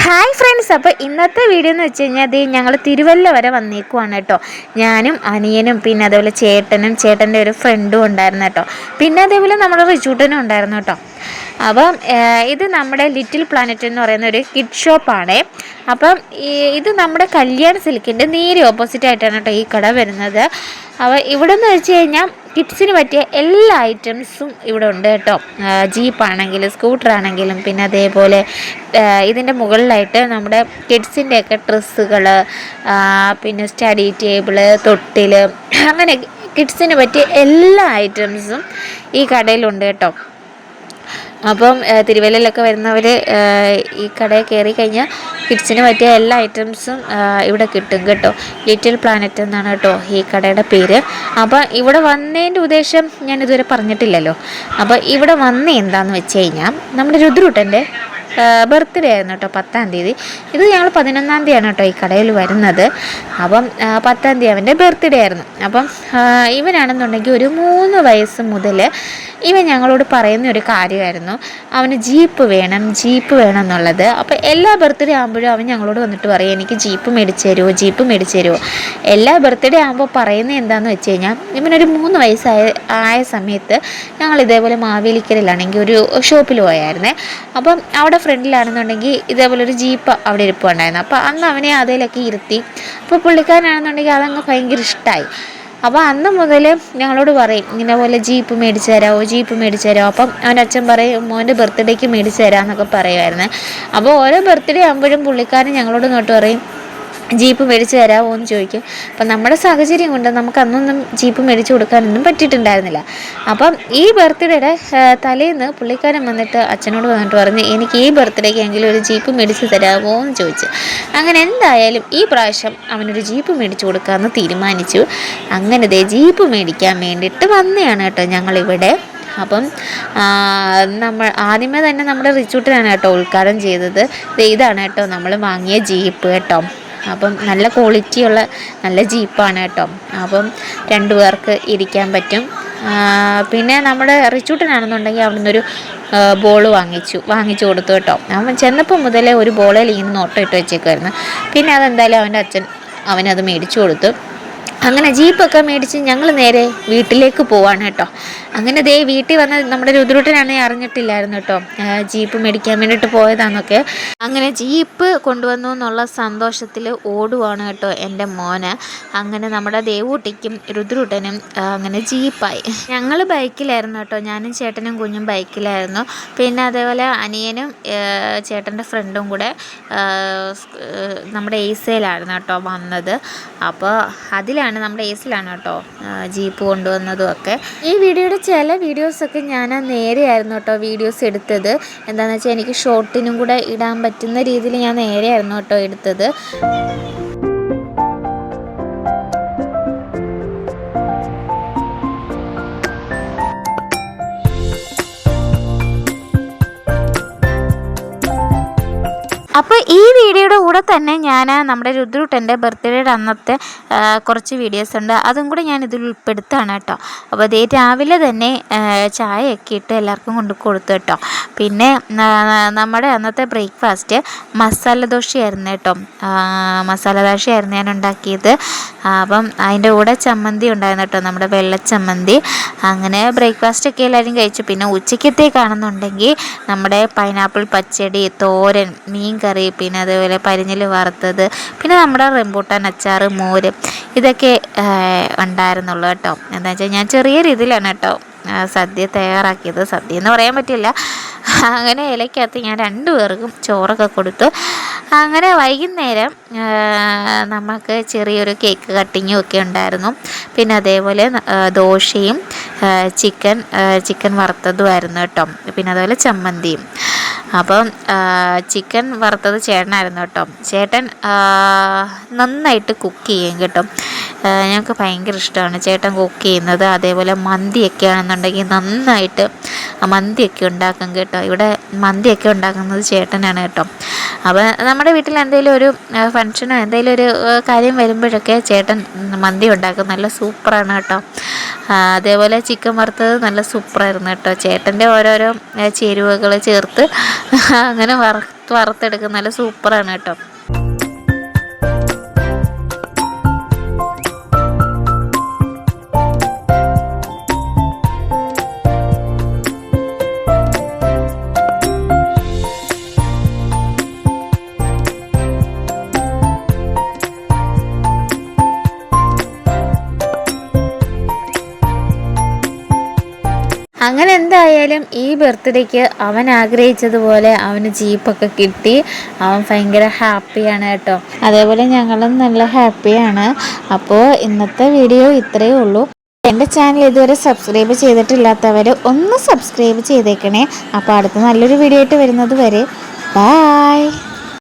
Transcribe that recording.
Hi friends, അപ്പോൾ ഇന്നത്തെ video എന്ന് വെച്ച് കഴിഞ്ഞാൽ ഞങ്ങൾ തിരുവല്ല വരെ വന്നേക്കുവാണ് കേട്ടോ. ഞാനും അനിയനും പിന്നെ അതേപോലെ ചേട്ടൻ്റെ ഒരു ഫ്രണ്ടും ഉണ്ടായിരുന്നു കേട്ടോ. പിന്നെ അതേപോലെ നമ്മുടെ റിച്ചൂട്ടനും ഉണ്ടായിരുന്നു കേട്ടോ. അപ്പം ഇത് നമ്മുടെ ലിറ്റിൽ പ്ലാനറ്റ് എന്ന് പറയുന്ന ഒരു കിഡ് ഷോപ്പാണേ. അപ്പം ഇത് നമ്മുടെ കല്യാൺ സിൽക്കിൻ്റെ നേരെ ഓപ്പോസിറ്റ് ആയിട്ടാണ് കേട്ടോ ഈ കട വരുന്നത്. അപ്പോൾ ഇവിടെ നിന്ന് വെച്ച് കഴിഞ്ഞാൽ കിഡ്സിന് പറ്റിയ എല്ലാ ഐറ്റംസും ഇവിടെ ഉണ്ട് കേട്ടോ. ജീപ്പാണെങ്കിലും സ്കൂട്ടറാണെങ്കിലും പിന്നെ അതേപോലെ ഇതിൻ്റെ മുകളിലായിട്ട് നമ്മുടെ കിഡ്സിൻ്റെയൊക്കെ ഡ്രസ്സുകൾ, പിന്നെ സ്റ്റഡി ടേബിള്, തൊട്ടിൽ, അങ്ങനെ കിഡ്സിന് പറ്റിയ എല്ലാ ഐറ്റംസും ഈ കടയിലുണ്ട് കേട്ടോ. അപ്പം തിരുവല്ലയിലൊക്കെ വരുന്നവർ ഈ കടയിൽ കയറി കഴിഞ്ഞാൽ കിഡ്സിന് പറ്റിയ എല്ലാ ഐറ്റംസും ഇവിടെ കിട്ടും കേട്ടോ. ലിറ്റിൽ പ്ലാനറ്റ് എന്നാണ് കേട്ടോ ഈ കടയുടെ പേര്. അപ്പോൾ ഇവിടെ വന്നതിൻ്റെ ഉദ്ദേശം ഞാൻ ഇതുവരെ പറഞ്ഞിട്ടില്ലല്ലോ. അപ്പോൾ ഇവിടെ വന്ന എന്താണെന്ന് വെച്ച് കഴിഞ്ഞാൽ നമ്മുടെ രുദ്രൂട്ടൻ്റെ ബർത്ത്ഡേ ആയിരുന്നു കേട്ടോ, 10-ാം തീയതി. ഇത് ഞങ്ങൾ 11-ാം തീയതിയാണ് കേട്ടോ ഈ കടയിൽ വരുന്നത്. അപ്പം 10-ാം തീയതി അവൻ്റെ ബർത്ത്ഡേ ആയിരുന്നു. അപ്പം ഇവനാണെന്നുണ്ടെങ്കിൽ ഒരു 3 വയസ്സ് മുതൽ ഇവൻ ഞങ്ങളോട് പറയുന്ന ഒരു കാര്യമായിരുന്നു, അവന് ജീപ്പ് വേണം എന്നുള്ളത്. അപ്പോൾ എല്ലാ ബർത്ത്ഡേ ആകുമ്പോഴും അവൻ ഞങ്ങളോട് വന്നിട്ട് പറയും, എനിക്ക് ജീപ്പ് മേടിച്ച് തരുമോ. എല്ലാ ബർത്ത്ഡേ ആകുമ്പോൾ പറയുന്നത് എന്താണെന്ന് വെച്ച് കഴിഞ്ഞാൽ, ഇവനൊരു 3 വയസ്സായ സമയത്ത് ഞങ്ങൾ ഇതേപോലെ മാവേലിക്കരയിലാണെങ്കിൽ ഒരു ഷോപ്പിൽ പോയായിരുന്നേ. അപ്പം അവിടെ ഫ്രണ്ടിലാണെന്നുണ്ടെങ്കിൽ ഇതേപോലെ ഒരു ജീപ്പ് അവിടെ ഇരിപ്പുണ്ടായിരുന്നു. അപ്പോൾ അന്ന് അവനെ അതിലൊക്കെ ഇരുത്തി. അപ്പോൾ പുള്ളിക്കാരനാണെന്നുണ്ടെങ്കിൽ അതങ്ങ് ഭയങ്കര ഇഷ്ടമായി. അപ്പോൾ അന്ന് മുതൽ ഞങ്ങളോട് പറയും, ഇങ്ങനെ പോലെ ജീപ്പ് മേടിച്ച് തരാമോ. അപ്പം അവൻ്റെ അച്ഛൻ പറയും, മോൻ്റെ ബർത്ത്ഡേക്ക് മേടിച്ച് തരാമെന്നൊക്കെ പറയുമായിരുന്നേ. അപ്പോൾ ഓരോ ബർത്ത്ഡേ ആകുമ്പോഴും പുള്ളിക്കാരൻ ഞങ്ങളോട് ഇങ്ങോട്ട് പറയും, ജീപ്പ് മേടിച്ച് തരാമോ എന്ന് ചോദിക്കും. അപ്പം നമ്മുടെ സാഹചര്യം കൊണ്ട് നമുക്ക് അന്നൊന്നും ജീപ്പ് മേടിച്ച് കൊടുക്കാനൊന്നും പറ്റിയിട്ടുണ്ടായിരുന്നില്ല. അപ്പം ഈ ബർത്ത്ഡേയുടെ തലേന്ന് പുള്ളിക്കാരൻ വന്നിട്ട് അച്ഛനോട് വന്നിട്ട് പറഞ്ഞ്, എനിക്ക് ഈ ബർത്ത്ഡേക്ക് എങ്കിലും ഒരു ജീപ്പ് മേടിച്ച് തരാമോ എന്ന് ചോദിച്ചു. അങ്ങനെ എന്തായാലും ഈ പ്രാവശ്യം അവനൊരു ജീപ്പ് മേടിച്ച് കൊടുക്കാമെന്ന് തീരുമാനിച്ചു. അങ്ങനെ ജീപ്പ് മേടിക്കാൻ വേണ്ടിയിട്ട് വന്നതാണ് കേട്ടോ ഞങ്ങളിവിടെ. അപ്പം നമ്മൾ ആദ്യമേ തന്നെ നമ്മുടെ റിച്ചൂട്ടിനാണ് കേട്ടോ ഉദ്ഘാടനം ചെയ്തത്. ഇതാണ് കേട്ടോ നമ്മൾ വാങ്ങിയ ജീപ്പ് കേട്ടോ. അപ്പം നല്ല ക്വാളിറ്റിയുള്ള നല്ല ജീപ്പാണ് കേട്ടോ. അപ്പം 2 പേർക്ക് ഇരിക്കാൻ പറ്റും. പിന്നെ നമ്മുടെ റിച്ചൂട്ടനാണെന്നുണ്ടെങ്കിൽ അവിടെ നിന്നൊരു ബോൾ വാങ്ങിച്ചു കൊടുത്തു കേട്ടോ. അവൻ ചെന്നപ്പോൾ മുതലേ ഒരു ബോളിൽ ഇങ്ങനെ നോട്ടം ഇട്ട് വെച്ചേക്കുമായിരുന്നു. പിന്നെ അതെന്തായാലും അവൻ്റെ അച്ഛൻ അവനത് മേടിച്ചു കൊടുത്തു. അങ്ങനെ ജീപ്പൊക്കെ മേടിച്ച് ഞങ്ങൾ നേരെ വീട്ടിലേക്ക് പോവാണ് കേട്ടോ. അങ്ങനെ വീട്ടിൽ വന്ന് നമ്മുടെ രുദ്രൂട്ടനാണെങ്കിൽ അറിഞ്ഞിട്ടില്ലായിരുന്നു കേട്ടോ ജീപ്പ് മേടിക്കാൻ വേണ്ടിയിട്ട് പോയതാന്നൊക്കെ. അങ്ങനെ ജീപ്പ് കൊണ്ടുവന്നു എന്നുള്ള സന്തോഷത്തിൽ ഓടുവാണ് കേട്ടോ എൻ്റെ മോന്. അങ്ങനെ നമ്മുടെ ദേവൂട്ടിക്കും രുദ്രൂട്ടനും അങ്ങനെ ജീപ്പായി. ഞങ്ങൾ ബൈക്കിലായിരുന്നു കേട്ടോ, ഞാനും ചേട്ടനും കുഞ്ഞും ബൈക്കിലായിരുന്നു. പിന്നെ അതേപോലെ അനിയനും ചേട്ടൻ്റെ ഫ്രണ്ടും കൂടെ നമ്മുടെ ഏസയിലായിരുന്നു കേട്ടോ വന്നത്. അപ്പോൾ അതിലാണ് നമ്മുടെ ഏസിലാണ് കേട്ടോ ജീപ്പ് കൊണ്ടുവന്നതും ഒക്കെ. ഈ വീഡിയോയുടെ ചില വീഡിയോസൊക്കെ ഞാൻ നേരെയായിരുന്നു കേട്ടോ വീഡിയോസ് എടുത്തത്. എന്താണെന്ന് വെച്ചാൽ എനിക്ക് ഷോർട്ടിനും കൂടെ ഇടാൻ പറ്റുന്ന രീതിയിൽ ഞാൻ നേരെയായിരുന്നു കേട്ടോ എടുത്തത്. അപ്പോൾ ഈ വീഡിയോയുടെ കൂടെ തന്നെ ഞാൻ നമ്മുടെ രുദ്രൂട്ടൻ്റെ ബർത്ത്ഡേയുടെ അന്നത്തെ കുറച്ച് വീഡിയോസ് ഉണ്ട്, അതും കൂടെ ഞാൻ ഇതിൽ ഉൾപ്പെടുത്താണ് കേട്ടോ. അപ്പോൾ രാവിലെ തന്നെ ചായയൊക്കെ ഇട്ട് എല്ലാവർക്കും കൊടുത്തു കേട്ടോ. പിന്നെ നമ്മുടെ അന്നത്തെ ബ്രേക്ക്ഫാസ്റ്റ് മസാല ദോശയായിരുന്നു കേട്ടോ. മസാല ദോശയായിരുന്നു ഞാൻ ഉണ്ടാക്കിയത്. അപ്പം അതിൻ്റെ കൂടെ ചമ്മന്തി ഉണ്ടായിരുന്നു കേട്ടോ, നമ്മുടെ വെള്ളച്ചമ്മന്തി. അങ്ങനെ ബ്രേക്ക്ഫാസ്റ്റൊക്കെ എല്ലാവരും കഴിച്ചു. പിന്നെ ഉച്ചക്കത്തേക്കാണെന്നുണ്ടെങ്കിൽ നമ്മുടെ പൈനാപ്പിൾ പച്ചടി, തോരൻ, മീൻ കറി, പിന്നെ അതേപോലെ പരിഞ്ഞിൽ വറുത്തത്, പിന്നെ നമ്മുടെ റംബൂട്ടാൻ അച്ചാർ, മോര്, ഇതൊക്കെ ഉണ്ടായിരുന്നുള്ളൂ കേട്ടോ. എന്താ വെച്ചാൽ ഞാൻ ചെറിയ രീതിയിലാണ് കേട്ടോ സദ്യ തയ്യാറാക്കിയത്. സദ്യ എന്ന് പറയാൻ പറ്റില്ല. അങ്ങനെ ഇലയ്ക്കകത്ത് ഞാൻ 2 പേർക്കും ചോറൊക്കെ കൊടുത്തു. അങ്ങനെ വൈകുന്നേരം നമുക്ക് ചെറിയൊരു കേക്ക് കട്ടിങ്ങും ഒക്കെ ഉണ്ടായിരുന്നു. പിന്നെ അതേപോലെ ദോശയും ചിക്കൻ വറുത്തതുമായിരുന്നു കേട്ടോ. പിന്നെ അതുപോലെ ചമ്മന്തിയും. അപ്പം ചിക്കൻ വറുത്തത് ചേട്ടനായിരുന്നു കേട്ടോ. ചേട്ടൻ നന്നായിട്ട് കുക്ക് ചെയ്യും കേട്ടോ. ഞങ്ങൾക്ക് ഭയങ്കര ഇഷ്ടമാണ് ചേട്ടൻ കുക്ക് ചെയ്യുന്നത്. അതേപോലെ മന്തിയൊക്കെ ആണെന്നുണ്ടെങ്കിൽ നന്നായിട്ട് മന്തിയൊക്കെ ഉണ്ടാക്കും കേട്ടോ. ഇവിടെ മന്തിയൊക്കെ ഉണ്ടാക്കുന്നത് ചേട്ടനാണ് കേട്ടോ. അപ്പോൾ നമ്മുടെ വീട്ടിൽ എന്തെങ്കിലും ഒരു ഫങ്ഷനോ എന്തെങ്കിലും ഒരു കാര്യം വരുമ്പോഴൊക്കെ ചേട്ടൻ മന്തി ഉണ്ടാക്കും. നല്ല സൂപ്പറാണ് കേട്ടോ. അതേപോലെ ചിക്കൻ വറുത്തത് നല്ല സൂപ്പറായിരുന്നു കേട്ടോ. ചേട്ടൻ്റെ ഓരോരോ ചേരുവകൾ ചേർത്ത് അങ്ങനെ വറുത്തെടുക്കുന്ന നല്ല സൂപ്പറാണ് കേട്ടോ. അങ്ങനെ എന്തായാലും ഈ ബർത്ത്ഡേക്ക് അവൻ ആഗ്രഹിച്ചതുപോലെ അവന് ജീപ്പൊക്കെ കിട്ടി. അവൻ ഭയങ്കര ഹാപ്പിയാണ് കേട്ടോ. അതേപോലെ ഞങ്ങളും നല്ല ഹാപ്പിയാണ്. അപ്പോൾ ഇന്നത്തെ വീഡിയോ ഇത്രയേ ഉള്ളൂ. എൻ്റെ ചാനൽ ഇതുവരെ സബ്സ്ക്രൈബ് ചെയ്തിട്ടില്ലാത്തവർ ഒന്ന് സബ്സ്ക്രൈബ് ചെയ്തേക്കണേ. അപ്പോൾ അടുത്ത നല്ലൊരു വീഡിയോ ആയിട്ട് വരുന്നത് വരെ ബായ്.